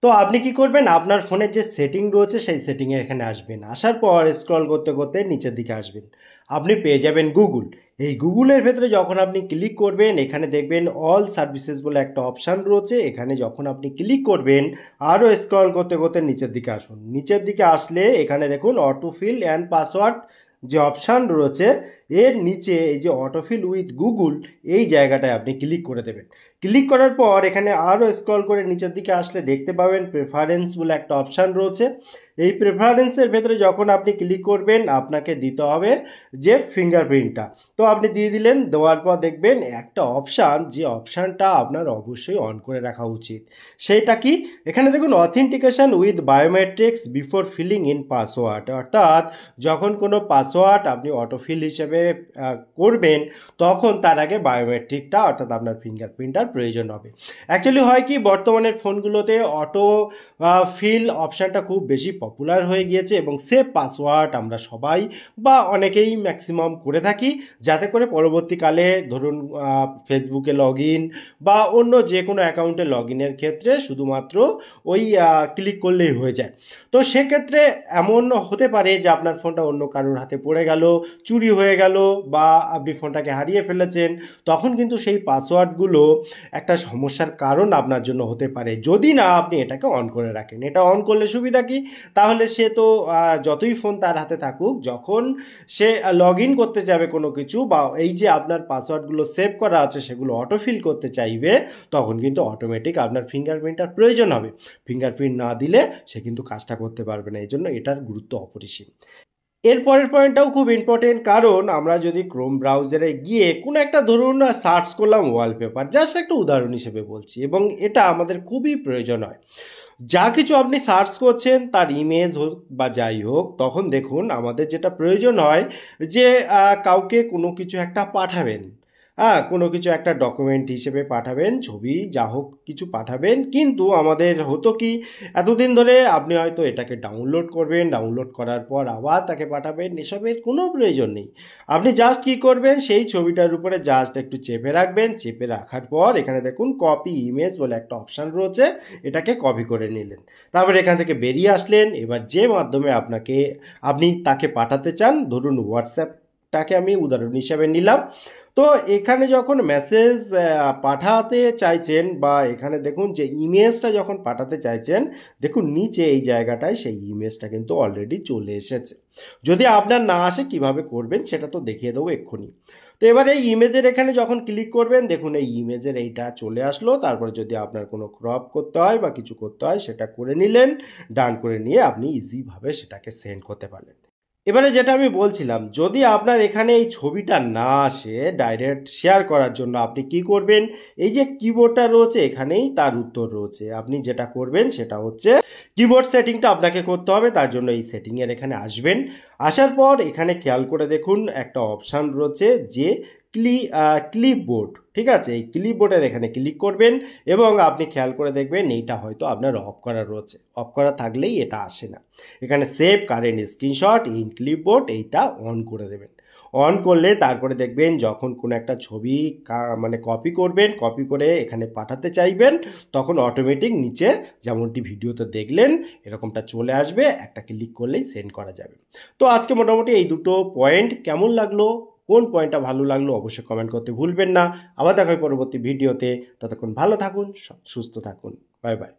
তো আপনি কি করবেন, আপনার ফোনের যে সেটিং রয়েছে সেই সেটিংয়ে এখানে আসবেন। আসার পর স্ক্রল করতে করতে নিচের দিকে আসবেন, আপনি পেয়ে যাবেন গুগল। এই গুগলের ভেতরে যখন আপনি ক্লিক করবেন, এখানে দেখবেন অল সার্ভিসেস বলে একটা অপশান রয়েছে। এখানে যখন আপনি ক্লিক করবেন, আরও স্ক্রল করতে করতে নিচের দিকে আসুন। নিচের দিকে আসলে এখানে দেখুন অটোফিল অ্যান্ড পাসওয়ার্ড যে অপশান রয়েছে, এর নিচে এই যে অটোফিল উইথ গুগল, এই জায়গাটায় আপনি ক্লিক করে দেবেন। ক্লিক করার পর এখানে আরও স্ক্রল করে নিচের দিকে আসলে দেখতে পাবেন প্রেফারেন্স বলে একটা অপশান রয়েছে। এই প্রেফারেন্সের ভেতরে যখন আপনি ক্লিক করবেন, আপনাকে দিতে হবে যে ফিঙ্গারপ্রিন্টটা। তো আপনি দিয়ে দিলেন, দেওয়ার পর দেখবেন একটা অপশান, যে অপশানটা আপনার অবশ্যই অন করে রাখা উচিত। সেইটা কি, এখানে দেখুন authentication with biometrics before feeling in password, অর্থাৎ যখন কোনো পাসওয়ার্ড আপনি অটোফিল হিসেবে করবেন, তখন তার আগে বায়োমেট্রিকটা অর্থাৎ আপনার ফিঙ্গারপ্রিন্টটার প্রয়োজন হবে। অ্যাকচুয়ালি হয় কি, বর্তমানের ফোনগুলোতে অটো ফিল অপশানটা খুব বেশি পপুলার হয়ে গিয়েছে এবং সেভ পাসওয়ার্ড আমরা সবাই বা অনেকেই ম্যাক্সিমাম করে থাকি, যাতে করে পরবর্তীকালে ধরুন ফেসবুকে লগ ইন বা অন্য যে কোনো অ্যাকাউন্টে লগ ইনের ক্ষেত্রে শুধুমাত্র ওই ক্লিক করলেই হয়ে যায়। তো সেক্ষেত্রে এমন হতে পারে যে আপনার ফোনটা অন্য কারোর হাতে পড়ে গেল, চুরি হয়ে গেল, বা আপনি ফোনটাকে হারিয়ে ফেলেছেন, তখন কিন্তু সেই পাসওয়ার্ডগুলো একটা সমস্যার কারণ আপনার জন্য হতে পারে, যদি না আপনি এটাকে অন করে রাখেন। এটা অন করলে সুবিধা কি, তাহলে সে তো যতই ফোন তার হাতে থাকুক, যখন সে লগ ইন করতে যাবে কোনো কিছু, বা এই যে আপনার পাসওয়ার্ডগুলো সেভ করা আছে সেগুলো অটোফিল করতে চাইবে, তখন কিন্তু অটোমেটিক আপনার ফিঙ্গারপ্রিন্টটার প্রয়োজন হবে। ফিঙ্গারপ্রিন্ট না দিলে সে কিন্তু কাজটা করতে পারবে না, এই জন্য এটার গুরুত্ব অপরিসীম। এর পরের পয়েন্টটাও খুব ইম্পর্টেন্ট, কারণ আমরা যদি ক্রোম ব্রাউজারে গিয়ে কোনো একটা ধরুন সার্চ করলাম ওয়ালপেপার, জাস্ট একটা উদাহরণ হিসেবে বলছি, এবং এটা আমাদের খুবই প্রয়োজন হয়। যা কিছু আপনি সার্চ করছেন তার ইমেজ হোক বা যাই হোক, তখন দেখুন আমাদের যেটা প্রয়োজন হয় যে কাউকে কোনো কিছু একটা পাঠাবেন, হ্যাঁ, কোনো কিছু একটা ডকুমেন্ট হিসেবে পাঠাবেন, ছবি যা হোক কিছু পাঠাবেন, কিন্তু আমাদের হতো কি, এতদিন ধরে আপনি হয়তো এটাকে ডাউনলোড করবেন, ডাউনলোড করার পর আবার তাকে পাঠাবেন, এসবের কোনো প্রয়োজন নেই। আপনি জাস্ট কী করবেন, সেই ছবিটার উপরে জাস্ট একটু চেপে রাখবেন, চেপে রাখার পর এখানে দেখুন কপি ইমেজ বলে একটা অপশান রয়েছে, এটাকে কপি করে নিলেন। তারপরে এখান থেকে বেরিয়ে আসলেন। এবার যে মাধ্যমে আপনি তাকে পাঠাতে চান, ধরুন হোয়াটসঅ্যাপটাকে আমি উদাহরণ হিসাবে নিলাম। তো এখানে যখন মেসেজ পাঠাতে চাইছেন, বা এখানে দেখুন যে ইমেজটা যখন পাঠাতে চাইছেন, দেখুন নিচে এই জায়গাটায় সেই ইমেজটা কিন্তু অলরেডি চলে এসেছে। যদি আপনার না আসে কিভাবে করবেন সেটা তো দেখিয়ে দেবো এক্ষুনি। তো এবার এই ইমেজের এখানে যখন ক্লিক করবেন, দেখুন এই ইমেজের এইটা চলে আসলো। তারপরে যদি আপনার কোনো ক্রপ করতে হয় বা কিছু করতে হয়, সেটা করে নিলেন, ডান করে নিয়ে আপনি ইজিভাবে সেটাকে সেন্ড করতে পারলেন। এবারে যেটা আমি বলছিলাম, যদি আপনার এখানে এই ছবিটা না আসে ডাইরেক্ট শেয়ার করার জন্য, আপনি কি করবেন, এই যে কিবোর্ডটা রয়েছে এখানেই তার উত্তর রয়েছে। আপনি যেটা করবেন সেটা হচ্ছে কিবোর্ড সেটিংটা আপনাকে করতে হবে, তার জন্য এই সেটিংয়ের এখানে আসবেন। আসার পর এখানে খেয়াল করে দেখুন একটা অপশান রয়েছে যে ক্লিপবোর্ড, ঠিক আছে, এই ক্লিপবোর্ডের এখানে ক্লিক করবেন, এবং আপনি খেয়াল করে দেখবেন এইটা হয়তো আপনার অফ করা রয়েছে। অফ করা থাকলেই এটা আসে না। এখানে save current screenshot in clipboard, এইটা অন করে দেবেন। অন করলে তারপরে দেখবেন যখন কোনো একটা ছবি মানে কপি করবেন, কপি করে এখানে পাঠাতে চাইবেন, তখন অটোমেটিক নিচে যেমনটি ভিডিওতে দেখলেন এরকমটা চলে আসবে, একটা ক্লিক করলেই সেন্ড করা যাবে। তো আজকে মোটামুটি এই দুটো পয়েন্ট কেমন লাগলো, কোন পয়েন্টটা ভালো লাগলো অবশ্যই কমেন্ট করতে ভুলবেন না। আবার দেখা হয় পরবর্তী ভিডিওতে। ততক্ষণ ভালো থাকুন, সুস্থ থাকুন। Bye bye.